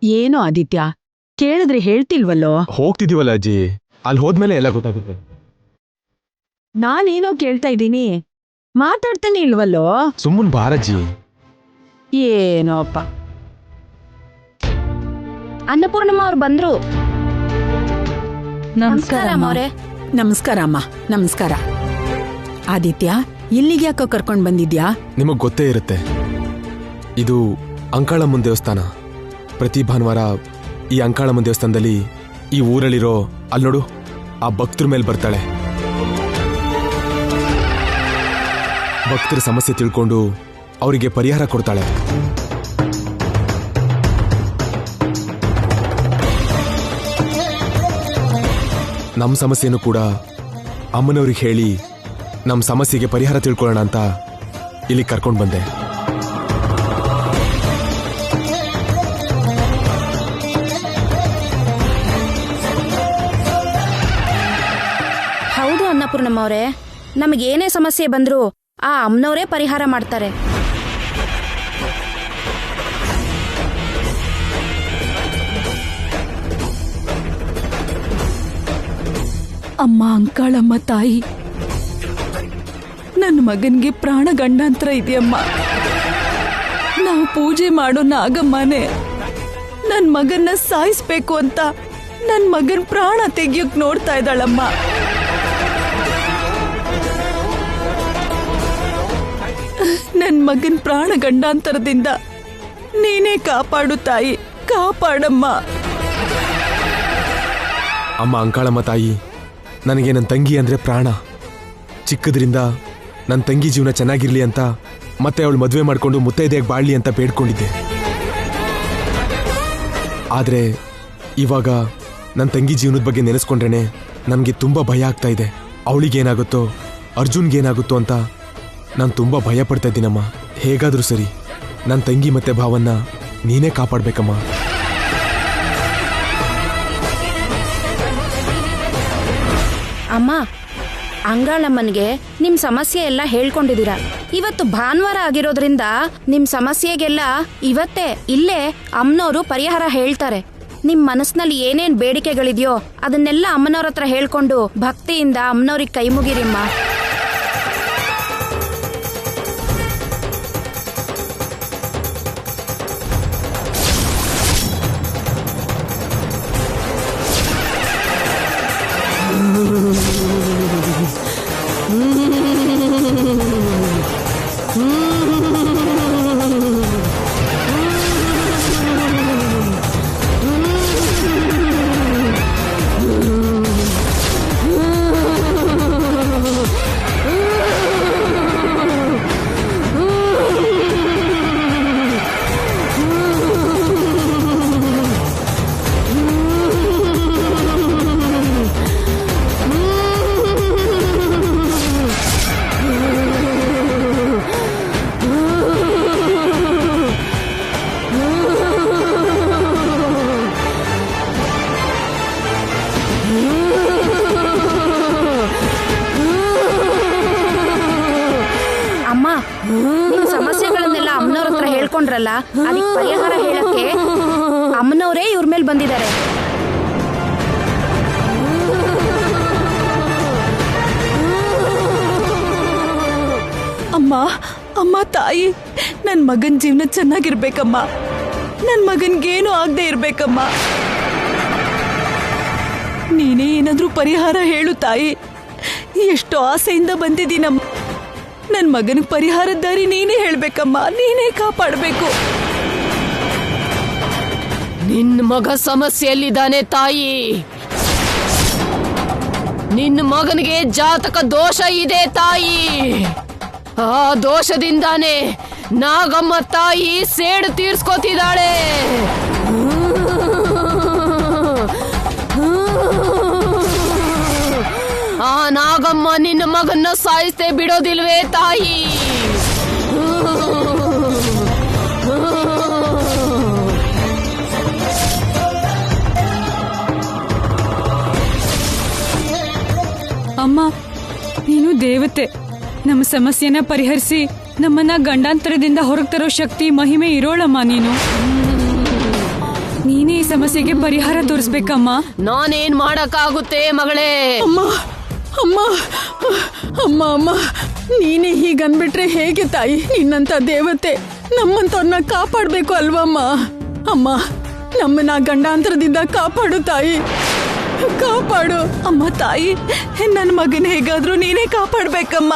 ಏನೋ ಆದಿತ್ಯ, ಕೇಳಿದ್ರೆ ಹೇಳ್ತಿಲ್ವಲ್ಲೋ? ಹೋಗ್ತಿದೀವಲ್ಲ ಅಜ್ಜಿ, ಅಲ್ಲಿ ಹೋದ್ಮೇಲೆ ಎಲ್ಲ ಗೊತ್ತಾಗುತ್ತೆ. ನಾನೇನೋ ಕೇಳ್ತಾ ಇದ್ದೀನಿ, ಮಾತಾಡ್ತಾನೆ ಇಲ್ವಲ್ಲೋ? ಸುಮ್ಮನ್ ಬಾರಜ್ಜಿ. ಏನೋಪ್ಪ. ಅನ್ನಪೂರ್ಣಮ್ಮ ಅವ್ರು ಬಂದ್ರು. ನಮಸ್ಕಾರ ಅವರೇ. ನಮಸ್ಕಾರ ಅಮ್ಮ. ನಮಸ್ಕಾರ. ಆದಿತ್ಯ, ಇಲ್ಲಿಗೆ ಯಾಕೋ ಕರ್ಕೊಂಡ್ ಬಂದಿದ್ಯಾ? ನಿಮಗ್ ಗೊತ್ತೇ ಇರುತ್ತೆ, ಇದು ಅಂಕಾಳಮ್ಮನ ದೇವಸ್ಥಾನ. ಪ್ರತಿ ಭಾನುವಾರ ಈ ಅಂಕಾಳಮ್ಮನ ದೇವಸ್ಥಾನದಲ್ಲಿ ಈ ಊರಲ್ಲಿರೋ ಅಲ್ಲಿ ನೋಡು ಆ ಭಕ್ತರ ಮೇಲೆ ಬರ್ತಾಳೆ. ಭಕ್ತರ ಸಮಸ್ಯೆ ತಿಳ್ಕೊಂಡು ಅವರಿಗೆ ಪರಿಹಾರ ಕೊಡ್ತಾಳೆ. ನಮ್ಮ ಸಮಸ್ಯೆನೂ ಕೂಡ ಅಮ್ಮನವ್ರಿಗೆ ಹೇಳಿ ನಮ್ಮ ಸಮಸ್ಯೆಗೆ ಪರಿಹಾರ ತಿಳ್ಕೊಳ್ಳೋಣ ಅಂತ ಇಲ್ಲಿ ಕರ್ಕೊಂಡು ಬಂದೆ. ಹೌದು ಅನ್ನಪೂರ್ಣಮ್ಮ ಅವರೇ, ನಮಗೇನೇ ಸಮಸ್ಯೆ ಬಂದ್ರು ಆ ಅಮ್ಮನವರೇ ಪರಿಹಾರ ಮಾಡ್ತಾರೆ. ಅಮ್ಮ ಅಂಕಾಳಮ್ಮ ತಾಯಿ, ನನ್ನ ಮಗನ್ಗೆ ಪ್ರಾಣ ಗಂಡಾಂತರ ಇದೆಯಮ್ಮ. ನಾವು ಪೂಜೆ ಮಾಡೋ ನಾಗಮ್ಮನೇ ನನ್ನ ಮಗನ್ನ ಸಾಯಿಸ್ಬೇಕು ಅಂತ ನನ್ನ ಮಗನ್ ಪ್ರಾಣ ತೆಗಿಯೋಕ್ ನೋಡ್ತಾ ಇದ್ದಾಳಮ್ಮ. ನನ್ನ ಮಗನ್ ಪ್ರಾಣ ಗಂಡಾಂತರದಿಂದ ನೀನೇ ಕಾಪಾಡು ತಾಯಿ, ಕಾಪಾಡಮ್ಮ. ಅಮ್ಮ ಅಂಕಾಳಮ್ಮ ತಾಯಿ, ನನಗೆ ನನ್ನ ತಂಗಿ ಅಂದ್ರೆ ಪ್ರಾಣ. ಚಿಕ್ಕದ್ರಿಂದ ನನ್ನ ತಂಗಿ ಜೀವನ ಚೆನ್ನಾಗಿರ್ಲಿ ಅಂತ, ಮತ್ತೆ ಅವಳು ಮದುವೆ ಮಾಡ್ಕೊಂಡು ಮುತ್ತೈದೆಯಾಗಿ ಬಾಳ್ಲಿ ಅಂತ ಬೇಡ್ಕೊಂಡಿದ್ದೆ. ಆದ್ರೆ ಇವಾಗ ನನ್ನ ತಂಗಿ ಜೀವನದ ಬಗ್ಗೆ ನೆನೆಸ್ಕೊಂಡ್ರೇನೆ ನನಗೆ ತುಂಬಾ ಭಯ ಆಗ್ತಾ ಇದೆ. ಅವಳಿಗೇನಾಗುತ್ತೋ, ಅರ್ಜುನ್ಗೇನಾಗುತ್ತೋ ಅಂತ ನಾನು ತುಂಬಾ ಭಯ ಪಡ್ತಾ ಇದ್ದೀನಮ್ಮ. ಹೇಗಾದ್ರೂ ಸರಿ ನನ್ನ ತಂಗಿ ಮತ್ತೆ ಭಾವನ್ನ ನೀನೇ ಕಾಪಾಡ್ಬೇಕಮ್ಮ. ಅಮ್ಮ, ಅಂಗಾಳಮ್ಮನ್ಗೆ ನಿಮ್ ಸಮಸ್ಯೆ ಎಲ್ಲ ಹೇಳ್ಕೊಂಡಿದ್ದೀರಾ. ಇವತ್ತು ಭಾನುವಾರ ಆಗಿರೋದ್ರಿಂದ ನಿಮ್ ಸಮಸ್ಯೆಗೆಲ್ಲ ಇವತ್ತೇ ಇಲ್ಲೇ ಅಮ್ಮನವರು ಪರಿಹಾರ ಹೇಳ್ತಾರೆ. ನಿಮ್ ಮನಸ್ಸಿನಲ್ಲಿ ಏನೇನ್ ಬೇಡಿಕೆಗಳಿದೆಯೋ ಅದನ್ನೆಲ್ಲ ಅಮ್ಮನವ್ರ ಹತ್ರ ಹೇಳ್ಕೊಂಡು ಭಕ್ತಿಯಿಂದ ಅಮ್ಮನವ್ರಿಗೆ ಕೈ ಮುಗಿರಿಮ್ಮ. ಸಮಸ್ಯೆಗಳನ್ನೆಲ್ಲ ಅಮ್ಮನವ್ರ ಹತ್ರ ಹೇಳ್ಕೊಂಡ್ರಲ್ಲ, ಅದಕ್ಕೆ ಪರಿಹಾರ ಹೇಳಕ್ಕೆ ಅಮ್ಮನವರೇ ಇವ್ರ ಮೇಲೆ ಬಂದಿದ್ದಾರೆ. ಅಮ್ಮ ಅಮ್ಮ ತಾಯಿ, ನನ್ನ ಮಗನ ಜೀವನ ಚೆನ್ನಾಗಿರ್ಬೇಕಮ್ಮ. ನನ್ನ ಮಗನ್ಗೇನು ಆಗದೆ ಇರ್ಬೇಕಮ್ಮ. ನೀನೇ ಏನಾದ್ರೂ ಪರಿಹಾರ ಹೇಳು ತಾಯಿ. ಎಷ್ಟು ಆಸೆಯಿಂದ ಬಂದಿದ್ದೀನಮ್ಮ. ನನ್ನ ಮಗನಿಗೆ ಪರಿಹಾರದ ದಾರಿ ನೀನೇ ಹೇಳ್ಬೇಕಮ್ಮ, ನೀನೇ ಕಾಪಾಡಬೇಕು. ನಿನ್ನ ಮಗ ಸಮಸ್ಯೆಯಲ್ಲಿದ್ದಾನೆ ತಾಯಿ. ನಿನ್ನ ಮಗನಿಗೆ ಜಾತಕ ದೋಷ ಇದೆ ತಾಯಿ. ಆ ದೋಷದಿಂದಾನೆ ನಾಗಮ್ಮ ತಾಯಿ ಸೇಡು ತೀರ್ಸ್ಕೊತಿದ್ದಾಳೆ. ಆ ನಾಗಮ್ಮ ನಿನ್ನ ಮಗನ್ನ ಸಾಯಿಸ್ತೇ ಬಿಡೋದಿಲ್ವೇ ತಾಯಿ? ಅಮ್ಮ, ನೀನು ದೇವತೆ. ನಮ್ಮ ಸಮಸ್ಯೆನ ಪರಿಹರಿಸಿ ನಮ್ಮನ್ನ ಗಂಡಾಂತರದಿಂದ ಹೊರಗೆ ತರೋ ಶಕ್ತಿ, ಮಹಿಮೆ ಇರೋಳಮ್ಮ ನೀನು. ನೀ ಸಮಸ್ಯೆಗೆ ಪರಿಹಾರ ತೋರಿಸ್ಬೇಕಮ್ಮ. ನಾನೇನ್ ಮಾಡಕ್ಕಾಗುತ್ತೆ ಮಗಳೇ? ಅಮ್ಮ ಅಮ್ಮ ಅಮ್ಮ ಅಮ್ಮ ನೀನೇ ಹೀಗನ್ಬಿಟ್ರೆ ಹೇಗೆ ತಾಯಿ? ನಿನ್ನಂತ ದೇವತೆ ನಮ್ಮಂತವ್ರನ್ನ ಕಾಪಾಡ್ಬೇಕು ಅಲ್ವಮ್ಮ? ಅಮ್ಮ ನಮ್ಮನ್ನ ಗಂಡಾಂತರದಿಂದ ಕಾಪಾಡು ತಾಯಿ, ಕಾಪಾಡು ಅಮ್ಮ. ತಾಯಿ ನನ್ನ ಮಗನ್ ಹೇಗಾದ್ರೂ ನೀನೇ ಕಾಪಾಡ್ಬೇಕಮ್ಮ.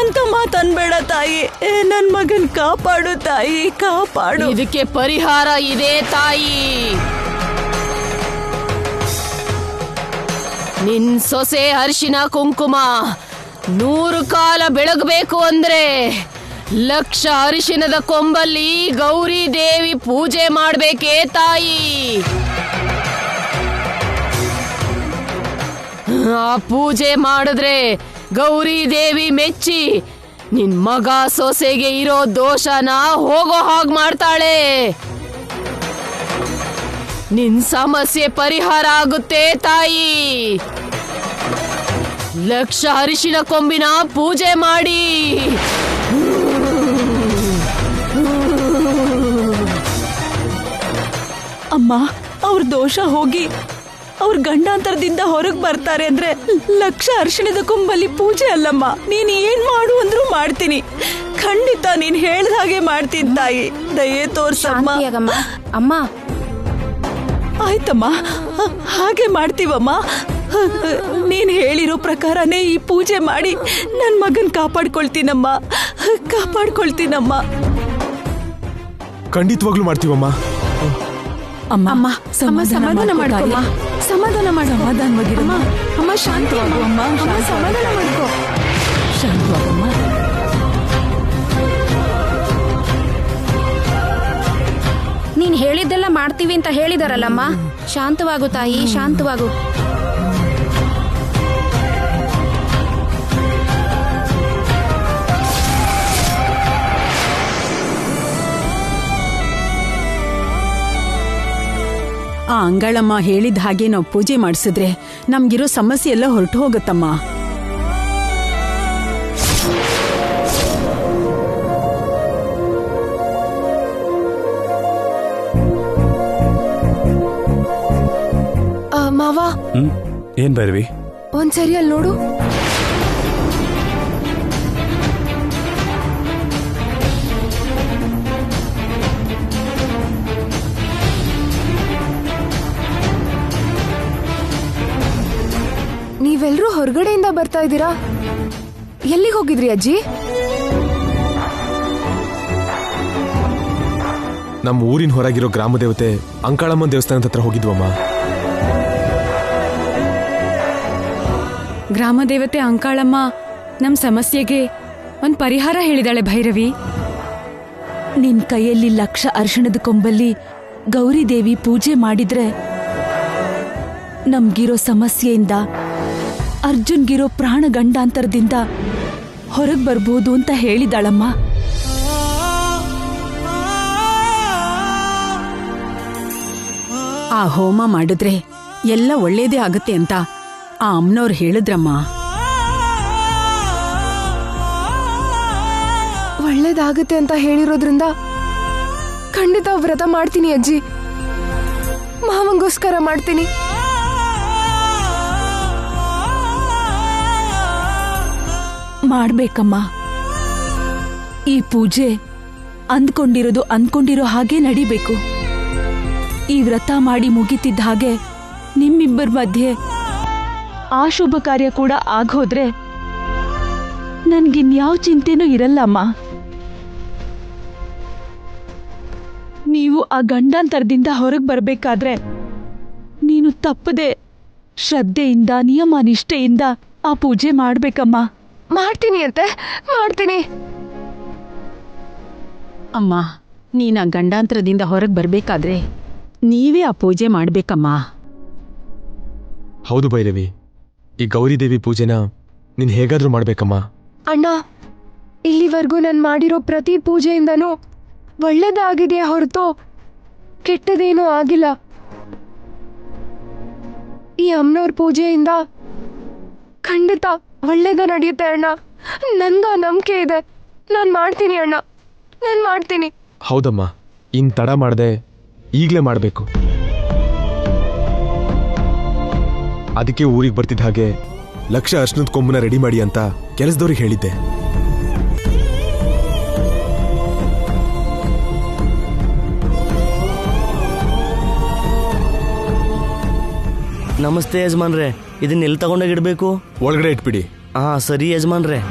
ಅಂತ ಮಾತನ್ಬೇಡ ತಾಯಿ, ನನ್ ಮಗನ್ ಕಾಪಾಡು ತಾಯಿ, ಕಾಪಾಡು. ಇದಕ್ಕೆ ಪರಿಹಾರ ಇದೆ ತಾಯಿ. ನಿನ್ ಸೊಸೆ ಅರಿಶಿನ ಕುಂಕುಮ 100 ಕಾಲ ಬೆಳಗಬೇಕು ಅಂದ್ರೆ 1,00,000 ಅರಿಶಿನದ ಕೊಂಬಲ್ಲಿ ಗೌರಿ ದೇವಿ ಪೂಜೆ ಮಾಡ್ಬೇಕೇ ತಾಯಿ. ಆ ಪೂಜೆ ಮಾಡಿದ್ರೆ ಗೌರಿ ದೇವಿ ಮೆಚ್ಚಿ ನಿನ್ ಮಗ ಸೊಸೆಗೆ ಇರೋ ದೋಷನ ಹೋಗೋ ಹಾಗೆ ಮಾಡ್ತಾಳೆ. ನಿನ್ ಸಮಸ್ಯೆ ಪರಿಹಾರ ಆಗುತ್ತೆ ತಾಯಿ. 1,00,000 ಅರಿಶಿನ ಕೊಂಬಿನ ಪೂಜೆ ಮಾಡಿ. ಅಮ್ಮ ಅವ್ರ ದೋಷ ಹೋಗಿ ಅವ್ರ ಗಂಡಾಂತರದಿಂದ ಹೊರಗ್ ಬರ್ತಾರೆ ಅಂದ್ರೆ 1,00,000 ಅರಿಶಿಣದ ಕೊಂಬಲ್ಲಿ ಪೂಜೆ ಅಲ್ಲಮ್ಮ. ನೀನ್ ಏನ್ ಮಾಡು ಅಂದ್ರೂ ಮಾಡ್ತೀನಿ, ಖಂಡಿತ ನೀನ್ ಹೇಳ್ದ ಹಾಗೆ ಮಾಡ್ತೀನಿ ತಾಯಿ. ದಯೆ ತೋರ್ಸಮ್ಮ. ಶಾಂತಿಯಾಗಮ್ಮ. ಅಮ್ಮ ಆಯ್ತಮ್ಮ, ಹಾಗೆ ಮಾಡ್ತೀವಮ್ಮ. ನೀನ್ ಹೇಳಿರೋ ಪ್ರಕಾರನೇ ಈ ಪೂಜೆ ಮಾಡಿ ನನ್ ಮಗನ್ ಕಾಪಾಡ್ಕೊಳ್ತೀನಮ್ಮ, ಕಾಪಾಡ್ಕೊಳ್ತೀನಮ್ಮ. ಖಂಡಿತವಾಗ್ಲೂ ಮಾಡ್ತೀವಮ್ಮ. ಅಮ್ಮ ಅಮ್ಮ ಸಮಾಧಾನ ಮಾಡ್ಕೊಮ್ಮ. ಸಮಾಧಾನ ಮಾಡು. ಸಮಾಧಾನವಾಗಿರಮ್ಮ. ಅಮ್ಮ ಶಾಂತಿಯಾಗು. ಅಮ್ಮ ಸಮಾಧಾನ ಮಾಡ್ಕೋ. ಶಾಂತವಾಗಮ್ಮ. ನೀನ್ ಹೇಳಿದ್ದೆಲ್ಲ ಮಾಡ್ತೀವಿ ಅಂತ ಹೇಳಿದಾರಲ್ಲಮ್ಮ. ಶಾಂತವಾಗು ತಾಯಿ, ಶಾಂತವಾಗು. ಆ ಅಂಗಳಮ್ಮ ಹೇಳಿದ ಹಾಗೆ ನಾವು ಪೂಜೆ ಮಾಡಿಸಿದ್ರೆ ನಮ್ಗಿರೋ ಸಮಸ್ಯೆ ಎಲ್ಲ ಹೊರಟು ಹೋಗುತ್ತಮ್ಮ. ಮಾವ, ಏನ್ ಭೈರವಿ? ಒಂದ್ಸರಿ ಅಲ್ಲಿ ನೋಡು. ನೀವೆಲ್ರೂ ಹೊರಗಡೆಯಿಂದ ಬರ್ತಾ ಇದ್ದೀರಾ? ಎಲ್ಲಿಗೆ ಹೋಗಿದ್ರಿ ಅಜ್ಜಿ? ನಮ್ಮ ಊರಿನ ಹೊರಗಿರೋ ಗ್ರಾಮ ದೇವತೆ ಅಂಕಾಳಮ್ಮನ ದೇವಸ್ಥಾನದ ಹತ್ರ ಹೋಗಿದ್ವಮ್ಮ. ಗ್ರಾಮ ದೇವತೆ ಅಂಕಾಳಮ್ಮ ನಮ್ ಸಮಸ್ಯೆಗೆ ಒಂದ್ ಪರಿಹಾರ ಹೇಳಿದಾಳೆ ಭೈರವಿ. ನಿನ್ ಕೈಯಲ್ಲಿ 1,00,000 ಅರಿಶಿಣದ ಕೊಂಬಲ್ಲಿ ಗೌರಿ ದೇವಿ ಪೂಜೆ ಮಾಡಿದ್ರೆ ನಮ್ಗಿರೋ ಸಮಸ್ಯೆಯಿಂದ, ಅರ್ಜುನ್ಗಿರೋ ಪ್ರಾಣ ಗಂಡಾಂತರದಿಂದ ಹೊರಗ್ ಬರ್ಬೋದು ಅಂತ ಹೇಳಿದಾಳಮ್ಮ. ಆ ಹೋಮ ಮಾಡಿದ್ರೆ ಎಲ್ಲ ಒಳ್ಳೇದೇ ಆಗುತ್ತೆ ಅಂತ ಆ ಅಮ್ಮನವ್ರು ಹೇಳಿದ್ರಮ್ಮ. ಒಳ್ಳೇದಾಗುತ್ತೆ ಅಂತ ಹೇಳಿರೋದ್ರಿಂದ ಖಂಡಿತ ವ್ರತ ಮಾಡ್ತೀನಿ ಅಜ್ಜಿ. ಮಾವಂಗೋಸ್ಕರ ಮಾಡ್ತೀನಿ. ಮಾಡ್ಬೇಕಮ್ಮ. ಈ ಪೂಜೆ ಅಂದ್ಕೊಂಡಿರೋ ಹಾಗೆ ನಡಿಬೇಕು. ಈ ವ್ರತ ಮಾಡಿ ಮುಗಿತಿದ್ದ ಹಾಗೆ ನಿಮ್ಮಿಬ್ಬರ ಮಧ್ಯೆ ಆ ಶುಭ ಕಾರ್ಯ ಕೂಡ ಆಗೋದ್ರೆ ನನ್ಗಿನ್ಯಾವ ಚಿಂತೆನೂ ಇರಲ್ಲಮ್ಮ. ನೀವು ಆ ಗಂಡಾಂತರದಿಂದ ಹೊರಗೆ ಬರ್ಬೇಕಾದ್ರೆ ನೀನು ತಪ್ಪದೆ ಶ್ರದ್ಧೆಯಿಂದ, ನಿಯಮ ನಿಷ್ಠೆಯಿಂದ ಆ ಪೂಜೆ ಮಾಡ್ಬೇಕಮ್ಮ. ಮಾಡ್ತೀನಿ ಅಂತೆ, ಮಾಡ್ತೀನಿ. ಅಮ್ಮ, ನೀನ ಗಂಡಾಂತರದಿಂದ ಹೊರಗೆ ಬರ್ಬೇಕಾದ್ರೆ ನೀವೇ ಆ ಪೂಜೆ ಮಾಡ್ಬೇಕಮ್ಮ. ಹೌದು ಭೈರವಿ, ಈ ಗೌರಿ ದೇವಿ ಪೂಜೆನ ನೀನ್ ಹೇಗಾದ್ರೂ ಮಾಡ್ಬೇಕಮ್ಮ. ಅಣ್ಣ, ಇಲ್ಲಿವರೆಗೂ ನಾನು ಮಾಡಿರೋ ಪ್ರತಿ ಪೂಜೆಯಿಂದನೂ ಒಳ್ಳೇದಾಗಿದೆಯಾ ಹೊರತು ಕೆಟ್ಟದೇನೂ ಆಗಿಲ್ಲ. ಈ ಅಮ್ಮನವ್ರ ಪೂಜೆಯಿಂದ ಖಂಡಿತ ಒಳ್ಳೇದ ನಡೆಯುತ್ತೆ ಅಣ್ಣ. ನಂದು ನಂಬಿಕೆ ಇದೆ. ನಾನು ಮಾಡ್ತೀನಿ ಅಣ್ಣ, ನಾನು ಮಾಡ್ತೀನಿ. ಹೌದಮ್ಮ, ಇನ್ ತಡ ಮಾಡದೆ ಈಗಲೇ ಮಾಡಬೇಕು. ಅದಕ್ಕೆ ಊರಿಗೆ ಬರ್ತಿದ್ದ ಹಾಗೆ ಲಕ್ಷ ಅರ್ಶನದ ಕೊಂಬನ್ನ ರೆಡಿ ಮಾಡಿ ಅಂತ ಕೆಲಸದವ್ರಿಗೆ ಹೇಳಿದ್ದೆ. ನಮಸ್ತೆ ಯಜಮಾನ್ರೆ, ಇದನ್ನ ಎಲ್ಲಿ ತಗೊಂಡೋಗಿಡ್ಬೇಕು? ಒಳಗಡೆ ಇಟ್ಬಿಡಿ. ಹಾ ಸರಿ ಯಜಮಾನ್ರೆ.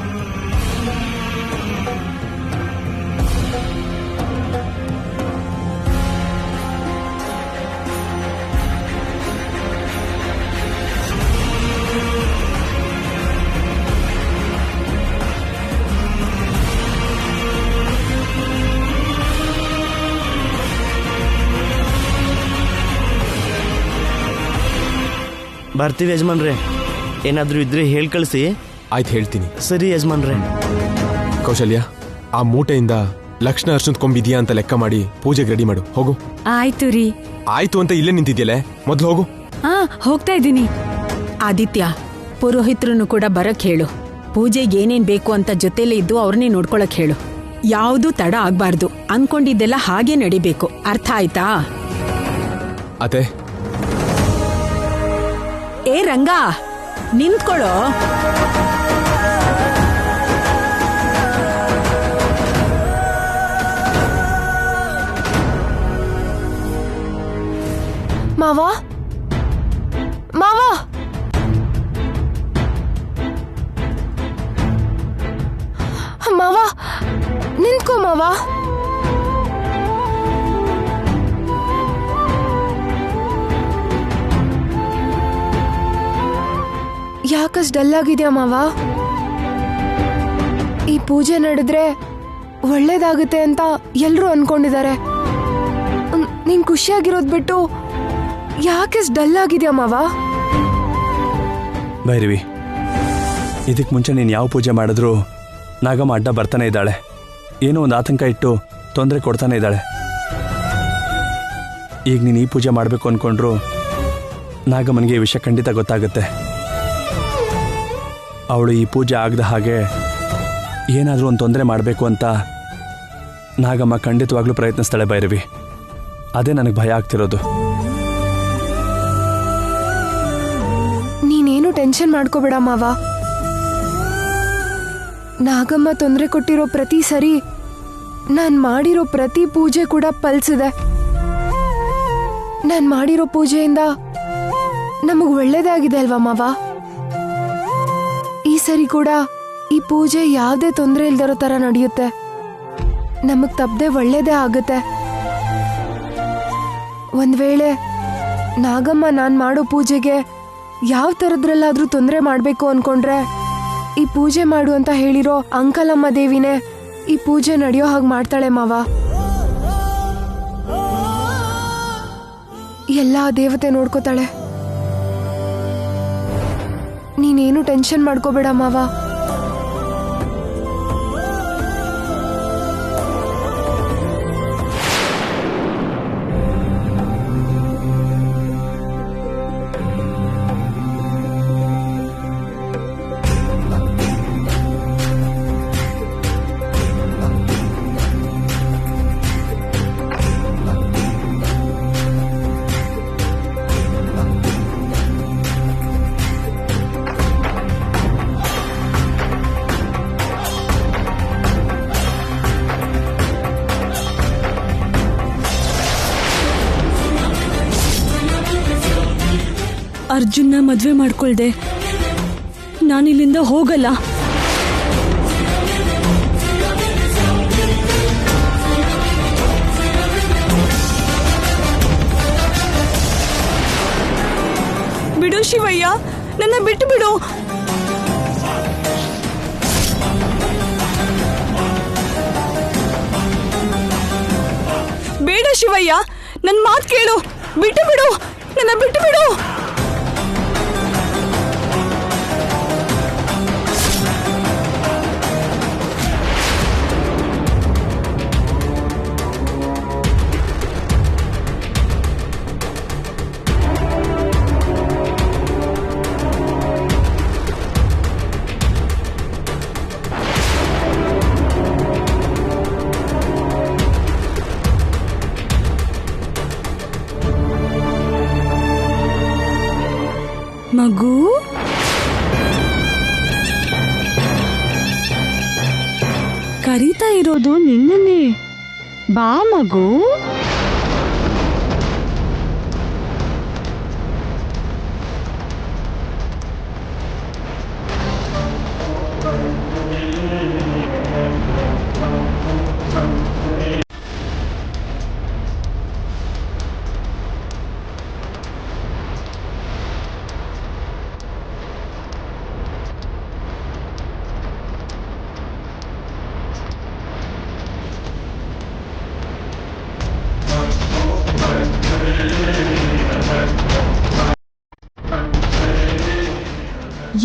ಬರ್ತೀವಿ ಯಜಮಾನ್ರೆ. ಏನಾದ್ರೂ ಇದ್ರೆ ಹೇಳಿ ಕಳಿಸಿ. ಆಯ್ತು, ಹೇಳ್ತೀನಿ. ಸರಿ ಯಜಮಾನ್ರೆ. ಕೌಶಲ್ಯ, ಆ ಮೂಟೆಯಿಂದ ಲಕ್ಷಣ ಅರ್ಶನದ ಕೊಂಬಿದ್ಯಾ ಅಂತ ಲೆಕ್ಕ ಮಾಡಿ ಪೂಜೆಗೆ ರೆಡಿ ಮಾಡು. ಹೋಗು. ಆಯ್ತು ರೀ. ಆಯ್ತು ಅಂತ ಇಲ್ಲೇ ನಿಂತಿದ್ಯಲ್ಲ, ಮೊದ್ಲು ಹೋಗು. ಹೋಗ್ತಾ ಇದ್ದೀನಿ. ಆದಿತ್ಯ, ಪುರೋಹಿತ್ರನ್ನು ಕೂಡ ಬರಕ್ ಹೇಳು. ಪೂಜೆಗೆ ಏನೇನ್ ಬೇಕು ಅಂತ ಜೊತೆಲೇ ಇದ್ದು ಅವ್ರನ್ನೇ ನೋಡ್ಕೊಳಕ್ ಹೇಳು. ಯಾವ್ದು ತಡ ಆಗ್ಬಾರ್ದು. ಅನ್ಕೊಂಡಿದ್ದೆಲ್ಲ ಹಾಗೆ ನಡಿಬೇಕು. ಅರ್ಥ ಆಯ್ತಾ? ಅತ್ತೆ. ಏ ರಂಗ, ನಿಂತ್ಕೊಳ್ಳೋ. ಮಾವ, ಮಾವ, ಮಾವ, ನಿಂತ್ಕೋ ಮಾವ. ಯಾಕಷ್ಟು ಡಲ್ ಆಗಿದ್ಯಾ ಮಾವ? ಈ ಪೂಜೆ ನಡೆದ್ರೆ ಒಳ್ಳೇದಾಗುತ್ತೆ ಅಂತ ಎಲ್ರೂ ಅನ್ಕೊಂಡಿದ್ದಾರೆ. ನೀನ್ ಖುಷಿಯಾಗಿರೋದ್ ಬಿಟ್ಟು ಯಾಕೆಷ್ಟು ಡಲ್ ಆಗಿದ್ಯಾ ಮಾವ? ಭೈರವಿ, ಇದಕ್ಕೆ ಮುಂಚೆ ನೀನು ಯಾವ ಪೂಜೆ ಮಾಡಿದ್ರು ನಾಗಮ್ಮ ಅಡ್ಡ ಬರ್ತಾನೆ ಇದ್ದಾಳೆ. ಏನೋ ಒಂದು ಆತಂಕ ಇಟ್ಟು ತೊಂದರೆ ಕೊಡ್ತಾನೆ ಇದ್ದಾಳೆ. ಈಗ ನೀನು ಈ ಪೂಜೆ ಮಾಡಬೇಕು ಅಂದ್ಕೊಂಡ್ರು ನಾಗಮ್ಮನಿಗೆ ಈ ವಿಷಯ ಖಂಡಿತ ಗೊತ್ತಾಗುತ್ತೆ. ಅವಳು ಈ ಪೂಜೆ ಆಗದ ಹಾಗೆ ಏನಾದರೂ ಒಂದು ತೊಂದರೆ ಮಾಡಬೇಕು ಅಂತ ನಾಗಮ್ಮ ಖಂಡಿತವಾಗ್ಲೂ ಪ್ರಯತ್ನಿಸ್ತಾಳೆ ಭೈರವಿ. ಅದೇ ನನಗೆ ಭಯ ಆಗ್ತಿರೋದು. ನೀನೇನು ಟೆನ್ಷನ್ ಮಾಡ್ಕೋಬೇಡ ಮಾವ. ನಾಗಮ್ಮ ತೊಂದರೆ ಕೊಟ್ಟಿರೋ ಪ್ರತಿ ಸರಿ ನಾನ್ ಮಾಡಿರೋ ಪ್ರತಿ ಪೂಜೆ ಕೂಡ ಫಲಿಸಿದೆ. ನಾನ್ ಮಾಡಿರೋ ಪೂಜೆಯಿಂದ ನಮಗ್ ಒಳ್ಳೇದಾಗಿದೆ ಅಲ್ವಾ ಮಾವ? ಈ ಸರಿ ಕೂಡ ಈ ಪೂಜೆ ಯಾವುದೇ ತೊಂದರೆ ಇಲ್ದಿರೋ ತರ ನಡೆಯುತ್ತೆ. ನಮಗ್ ತಪ್ಪದೆ ಒಳ್ಳೇದೇ ಆಗುತ್ತೆ. ಒಂದ್ ವೇಳೆ ನಾಗಮ್ಮ ನಾನ್ ಮಾಡೋ ಪೂಜೆಗೆ ಯಾವ ತರದ್ರಲ್ಲಾದ್ರೂ ತೊಂದರೆ ಮಾಡ್ಬೇಕು ಅನ್ಕೊಂಡ್ರೆ ಈ ಪೂಜೆ ಮಾಡು ಅಂತ ಹೇಳಿರೋ ಅಂಕಲಮ್ಮ ದೇವಿನೇ ಈ ಪೂಜೆ ನಡೆಯೋ ಹಾಗೆ ಮಾಡ್ತಾಳೆ ಮಾವ. ಎಲ್ಲ ದೇವತೆ ನೋಡ್ಕೋತಾಳೆ. ನೀನೇನು ಟೆನ್ಷನ್ ಮಾಡ್ಕೋಬೇಡ ಮಾವ. ಅರ್ಜುನ್ನ ಮದ್ವೆ ಮಾಡ್ಕೊಳ್ದೆ ನಾನಿಲ್ಲಿಂದ ಹೋಗಲ್ಲ. ಬಿಡು ಶಿವಯ್ಯ, ನನ್ನ ಬಿಟ್ಟು ಬಿಡು. ಬೇಡ ಶಿವಯ್ಯ, ನನ್ನ ಮಾತು ಕೇಳು. ಬಿಟ್ಟು ಬಿಡು, ನನ್ನ ಬಿಟ್ಟು ಬಿಡು. ಮಗು ಕರೀತಾ ಇರೋದು ನಿನ್ನನ್ನೇ. ಬಾ ಮಗು.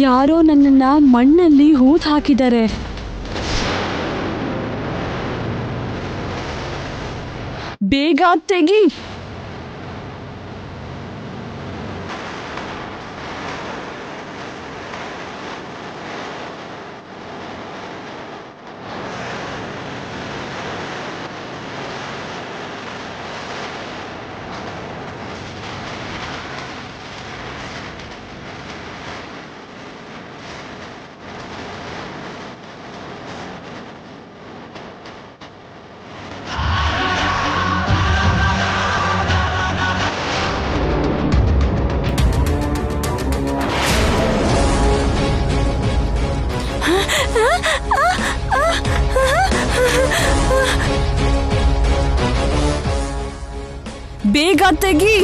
ಯಾರೋ ನನ್ನನ್ನ ಮಣ್ಣಲ್ಲಿ ಹೂತ್ ಹಾಕಿದ್ದಾರೆ. ಬೇಗ ತೆಗಿ. ಬೇಗ ತೆಗಿ.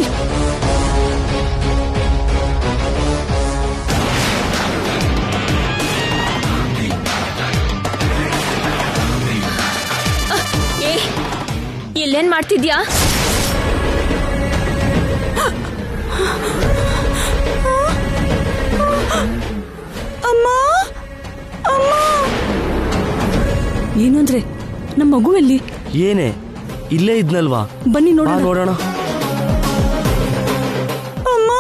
ಇಲ್ಲೇನ್ ಮಾಡ್ತಿದ್ಯಾ? ಅಮ್ಮ ಅಮ್ಮ. ಏನು ಅಂದ್ರೆ ನಮ್ಮ ಮಗುವಲ್ಲಿ? ಏನೇ ಇಲ್ಲೇ ಇದ್ನಲ್ವಾ, ಬನ್ನಿ ಬಾ ನೋಡೋಣ. ನೋಡೋಣ. ಅಮ್ಮ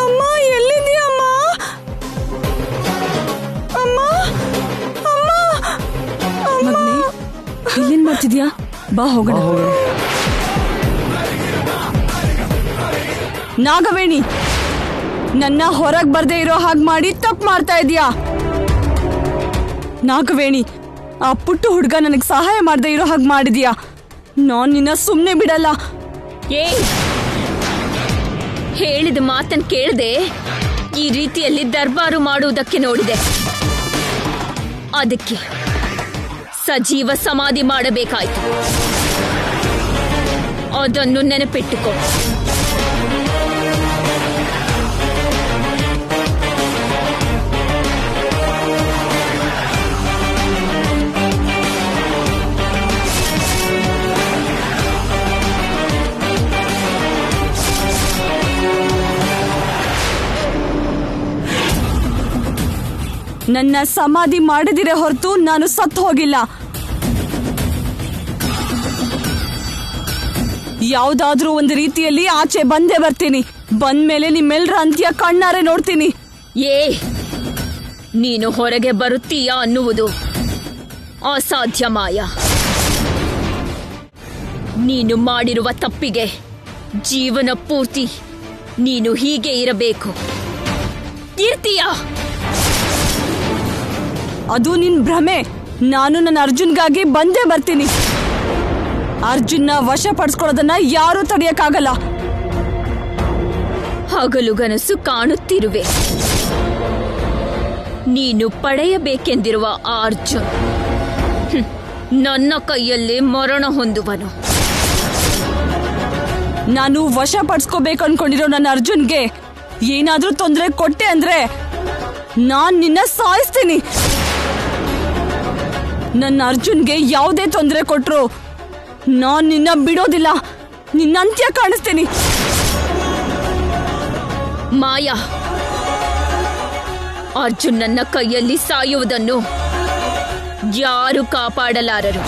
ಅಮ್ಮ ಎಲ್ಲಿದ್ಯಾ ಅಮ್ಮ? ಅಮ್ಮ ಅಮ್ಮ. ಮಗನೇ ಇಲ್ಲೇನ್ ಮಾಡ್ತಿದ್ಯಾ? ಬಾ ಹೋಗೋಣ. ನಾಗವೇಣಿ, ನನ್ನ ಹೊರಗ್ ಬರ್ದೇ ಇರೋ ಹಾಗೆ ಮಾಡಿ ತಪ್ಪು ಮಾಡ್ತಾ ಇದೀಯಾ. ನಾಗವೇಣಿ, ಆ ಪುಟ್ಟು ಹುಡುಗ ನನಗೆ ಸಹಾಯ ಮಾಡದೇ ಇರೋ ಹಾಗೆ ಮಾಡಿದ್ಯಾ. ನಾನ್ ನಿನ್ನ ಸುಮ್ಮನೆ ಬಿಡಲ್ಲ. ಹೇಳಿದ ಮಾತನ್ ಕೇಳದೆ ಈ ರೀತಿಯಲ್ಲಿ ದರ್ಬಾರು ಮಾಡುವುದಕ್ಕೆ ನೋಡಿದೆ. ಅದಕ್ಕೆ ಸಜೀವ ಸಮಾಧಿ ಮಾಡಬೇಕಾಯ್ತು. ಅದನ್ನು ನೆನಪಿಟ್ಟುಕೋ. ನನ್ನ ಸಮಾಧಿ ಮಾಡದಿರೇ ಹೊರತು ನಾನು ಸತ್ತು ಹೋಗಿಲ್ಲ. ಯಾವ್ದಾದ್ರೂ ಒಂದು ರೀತಿಯಲ್ಲಿ ಆಚೆ ಬಂದೇ ಬರ್ತೀನಿ. ಬಂದ್ಮೇಲೆ ನಿಮ್ಮೆಲ್ಲರ ಅಂತ್ಯ ಕಣ್ಣಾರೆ ನೋಡ್ತೀನಿ. ನೀನು ಹೊರಗೆ ಬರುತ್ತೀಯಾ ಅನ್ನುವುದು ಅಸಾಧ್ಯ ಮಾಯಾ. ನೀನು ಮಾಡಿರುವ ತಪ್ಪಿಗೆ ಜೀವನ ಪೂರ್ತಿ ನೀನು ಹೀಗೆ ಇರಬೇಕು. ಇರ್ತೀಯಾ? ಅದು ನಿನ್ ಭ್ರಮೆ. ನಾನು ನನ್ನ ಅರ್ಜುನ್ಗಾಗಿ ಬಂದೇ ಬರ್ತೀನಿ. ಅರ್ಜುನ್ನ ವಶಪಡಿಸ್ಕೊಳ್ಳೋದನ್ನ ಯಾರೂ ತಡೆಯಕ್ಕಾಗಲ್ಲ. ಹಗಲುಗನಸು ಕಾಣುತ್ತಿರುವೆ. ನೀನು ಪಡೆಯಬೇಕೆಂದಿರುವ ಆ ಅರ್ಜುನ್ ನನ್ನ ಕೈಯಲ್ಲಿ ಮರಣ ಹೊಂದುವನು. ನಾನು ವಶಪಡಿಸ್ಕೋಬೇಕು ಅನ್ಕೊಂಡಿರೋ ನನ್ನ ಅರ್ಜುನ್ಗೆ ಏನಾದ್ರೂ ತೊಂದರೆ ಕೊಟ್ಟೆ ಅಂದ್ರೆ ನಾನ್ ನಿನ್ನ ಸಾಯಿಸ್ತೀನಿ. ನನ್ನ ಅರ್ಜುನ್ಗೆ ಯಾವುದೇ ತೊಂದರೆ ಕೊಟ್ರು ನಾನ್ ನಿನ್ನ ಬಿಡೋದಿಲ್ಲ. ನಿನ್ನ ಅಂತ್ಯ ಕಾಣಿಸ್ತೀನಿ. ಮಾಯಾ, ಅರ್ಜುನ್ ನನ್ನ ಕೈಯಲ್ಲಿ ಸಾಯುವುದನ್ನು ಯಾರು ಕಾಪಾಡಲಾರರು.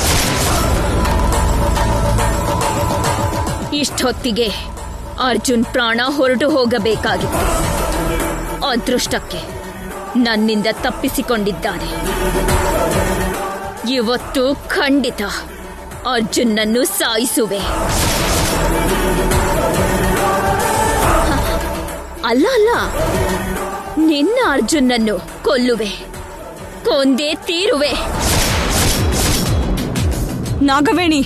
ಇಷ್ಟೊತ್ತಿಗೆ ಅರ್ಜುನ್ ಪ್ರಾಣ ಹೊರಟು ಹೋಗಬೇಕಾಗಿತ್ತು. ಅದೃಷ್ಟಕ್ಕೆ ನನ್ನಿಂದ ತಪ್ಪಿಸಿಕೊಂಡಿದ್ದಾನೆ. ಇವತ್ತು ಖಂಡಿತ ಅರ್ಜುನ್ನನ್ನು ಸಾಯಿಸುವೆ. ಅಲ್ಲ ಅಲ್ಲ, ನಿನ್ನ ಅರ್ಜುನನ್ನು ಕೊಲ್ಲುವೆ, ಕೊಂದೇ ತೀರುವೆ. ನಾಗವೇಣಿ,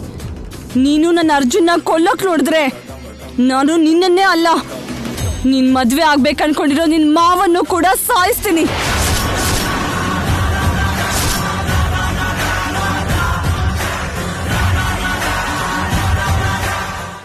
ನೀನು ನನ್ನ ಅರ್ಜುನ ಕೊಲ್ಲಕ್ ನೋಡಿದ್ರೆ ನಾನು ನಿನ್ನನ್ನೇ ಅಲ್ಲ, ನಿನ್ ಮದ್ವೆ ಆಗ್ಬೇಕನ್ಕೊಂಡಿರೋ ನಿನ್ ಮಾವನ್ನು ಕೂಡ ಸಾಯಿಸ್ತೀನಿ.